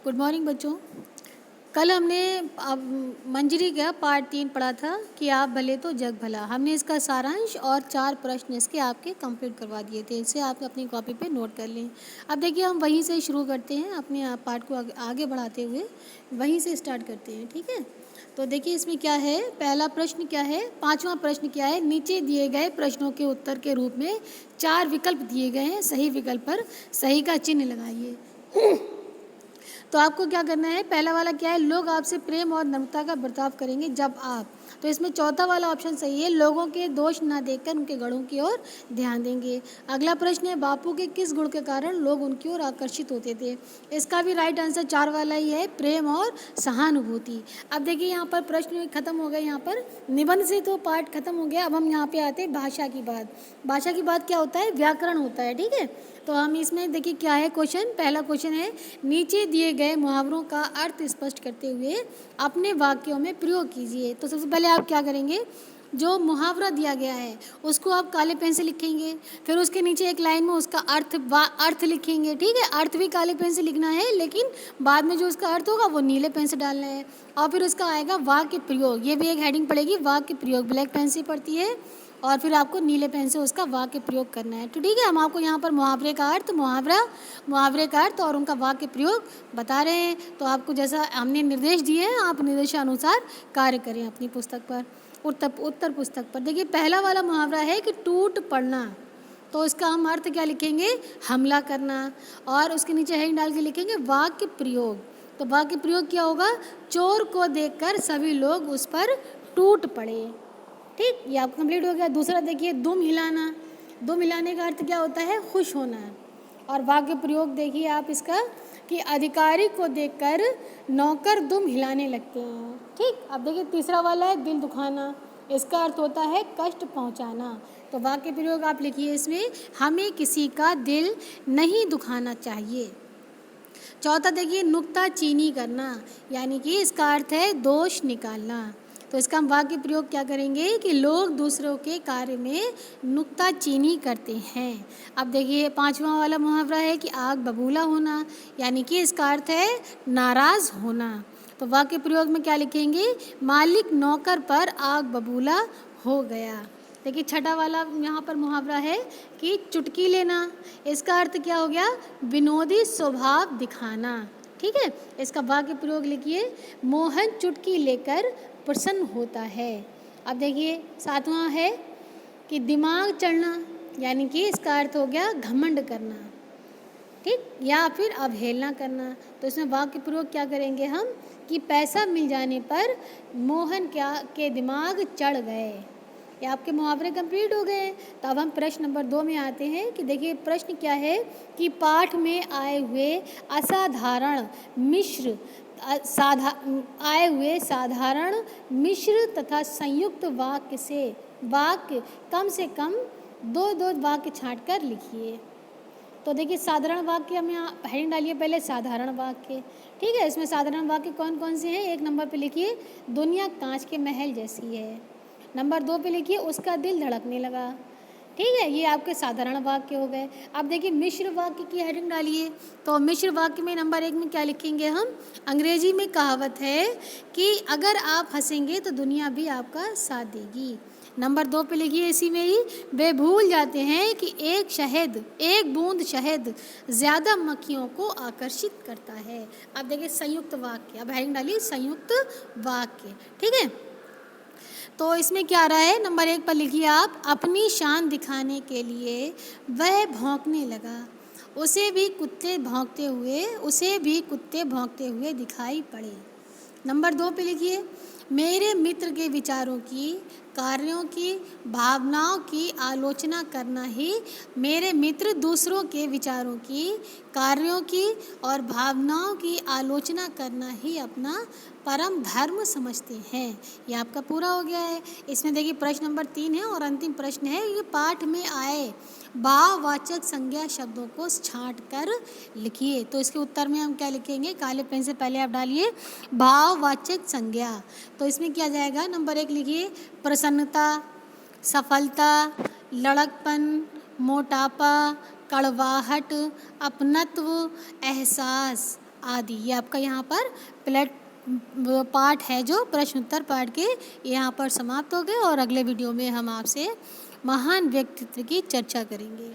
Good morning बच्चों। कल हमने अब मंजरी का पार्ट 3 पढ़ा था कि आप भले तो जग भला। हमने इसका सारांश और 4 प्रश्न इसके आपके कंप्लीट करवा दिए थे। इसे आप अपनी कॉपी पे नोट कर लें। अब देखिए हम वहीं से शुरू करते हैं, अपने आप पार्ट को आगे बढ़ाते हुए वहीं से स्टार्ट करते हैं, ठीक है। तो देखिए इसमें क्या है, पहला प्रश्न क्या है, पाँचवा प्रश्न क्या है। नीचे दिए गए प्रश्नों के उत्तर के रूप में 4 विकल्प दिए गए हैं, सही विकल्प पर सही का चिन्ह लगाइए। तो आपको क्या करना है, पहला वाला क्या है, लोग आपसे प्रेम और नम्रता का बर्ताव करेंगे जब आप, तो इसमें चौथा वाला ऑप्शन सही है, लोगों के दोष ना देखकर उनके गुणों की ओर ध्यान देंगे। अगला प्रश्न है, बापू के किस गुण के कारण लोग उनकी ओर आकर्षित होते थे। इसका भी राइट आंसर 4 वाला ही है, प्रेम और सहानुभूति। अब देखिए यहाँ पर प्रश्न खत्म हो गए, यहाँ पर निबंध से तो पार्ट खत्म हो गया। अब हम यहाँ पे आते हैं भाषा की बात। भाषा की बात क्या होता है, व्याकरण होता है, ठीक है। तो हम इसमें देखिए क्या है क्वेश्चन, पहला क्वेश्चन है, नीचे दिए गए मुहावरों का अर्थ स्पष्ट करते हुए अपने वाक्यों में प्रयोग कीजिए। तो सबसे पहले आप क्या करेंगे, जो मुहावरा दिया गया है उसको आप काले पेन से लिखेंगे, फिर उसके नीचे एक लाइन में उसका अर्थ लिखेंगे, ठीक है। अर्थ भी काले पेन से लिखना है, लेकिन बाद में जो उसका अर्थ होगा वो नीले पेन से डालना है। और फिर उसका आएगा वाक्य प्रयोग, ये भी एक हेडिंग पड़ेगी, वाक्य प्रयोग ब्लैक पेन से पड़ती है, और फिर आपको नीले पेन से उसका वाक्य प्रयोग करना है। तो ठीक है, हम आपको यहाँ पर मुहावरे का अर्थ, मुहावरे का अर्थ और उनका वाक्य प्रयोग बता रहे हैं। तो आपको जैसा हमने निर्देश दिए हैं, आप निर्देशानुसार कार्य करें अपनी पुस्तक पर, उत्तर पुस्तक पर। देखिए पहला वाला मुहावरा है कि टूट पड़ना, तो इसका हम अर्थ क्या लिखेंगे, हमला करना, और उसके नीचे हेडिंग डाल के लिखेंगे वाक्य प्रयोग। तो वाक्य प्रयोग क्या होगा, चोर को देखकर सभी लोग उस पर टूट पड़े। ठीक, ये आपका कंप्लीट हो गया। दूसरा देखिए, दुम हिलाना, दुम हिलाने का अर्थ क्या होता है, खुश होना। और वाक्य प्रयोग देखिए आप इसका कि अधिकारी को देखकर नौकर दुम हिलाने लगते हैं। ठीक, अब देखिए तीसरा वाला है दिल दुखाना, इसका अर्थ होता है कष्ट पहुंचाना। तो वाक्य प्रयोग आप लिखिए इसमें, हमें किसी का दिल नहीं दुखाना चाहिए। चौथा देखिए, नुक्ताचीनी करना, यानी कि इसका अर्थ है दोष निकालना। तो इसका हम वाक्य प्रयोग क्या करेंगे कि लोग दूसरों के कार्य में नुक्ताचीनी करते हैं। अब देखिए पांचवा वाला मुहावरा है कि आग बबूला होना, यानी कि इसका अर्थ है नाराज़ होना। तो वाक्य प्रयोग में क्या लिखेंगे, मालिक नौकर पर आग बबूला हो गया। देखिए छठा वाला यहाँ पर मुहावरा है कि चुटकी लेना, इसका अर्थ क्या हो गया, विनोदी स्वभाव दिखाना। ठीक है, इसका वाक्य प्रयोग लिखिए, मोहन चुटकी लेकर प्रसन्न होता है। अब देखिए सातवां है कि दिमाग चढ़ना, यानी कि इसका अर्थ हो गया घमंड करना, ठीक, या फिर अवहेलना करना। तो इसमें वाक्य प्रयोग क्या करेंगे हम कि पैसा मिल जाने पर मोहन के दिमाग चढ़ गए। ये आपके मुहावरे कंप्लीट हो गए। तो अब हम प्रश्न नंबर 2 में आते हैं कि देखिए प्रश्न क्या है कि पाठ में आए हुए असाधारण मिश्र साधारण मिश्र तथा संयुक्त वाक्य कम से कम 2 वाक्य छांट कर लिखिए। तो देखिए साधारण वाक्य हम यहाँ हेडिंग डालिए पहले, साधारण वाक्य, ठीक है। इसमें साधारण वाक्य कौन कौन से हैं, एक नंबर पे लिखिए दुनिया कांच के महल जैसी है। नंबर 2 पे लिखिए उसका दिल धड़कने लगा। ठीक है, ये आपके साधारण वाक्य हो गए। अब देखिए मिश्र वाक्य की हेडिंग डालिए। तो मिश्र वाक्य में नंबर 1 में क्या लिखेंगे हम, अंग्रेजी में कहावत है कि अगर आप हंसेंगे तो दुनिया भी आपका साथ देगी। नंबर 2 पे लिखिए इसी में ही, वे भूल जाते हैं कि एक बूंद शहद ज़्यादा मक्खियों को आकर्षित करता है। अब देखिए संयुक्त वाक्य, अब हेडिंग डालिए संयुक्त वाक्य, ठीक है। तो इसमें क्या आ रहा है, नंबर 1 पर लिखिए आप, अपनी शान दिखाने के लिए वह भौंकने लगा, उसे भी कुत्ते भौंकते हुए दिखाई पड़े। नंबर 2 पे लिखिए, मेरे मित्र के विचारों की, कार्यों की, भावनाओं की आलोचना करना ही, मेरे मित्र दूसरों के विचारों की, कार्यों की और भावनाओं की आलोचना करना ही अपना परम धर्म समझते हैं। ये आपका पूरा हो गया है। इसमें देखिए प्रश्न नंबर 3 है और अंतिम प्रश्न है, ये पाठ में आए भाववाचक संज्ञा शब्दों को छांट कर लिखिए। तो इसके उत्तर में हम क्या लिखेंगे, काले पेन से पहले आप डालिए भाववाचक संज्ञा। तो इसमें क्या जाएगा, नंबर 1 लिखिए प्रसन्नता, सफलता, लड़कपन, मोटापा, कड़वाहट, अपनत्व, एहसास, आदि। ये आपका यहाँ पर प्लेट पार्ट है जो प्रश्न उत्तर पार्ट के यहाँ पर समाप्त हो गए और अगले वीडियो में हम आपसे महान व्यक्तित्व की चर्चा करेंगे।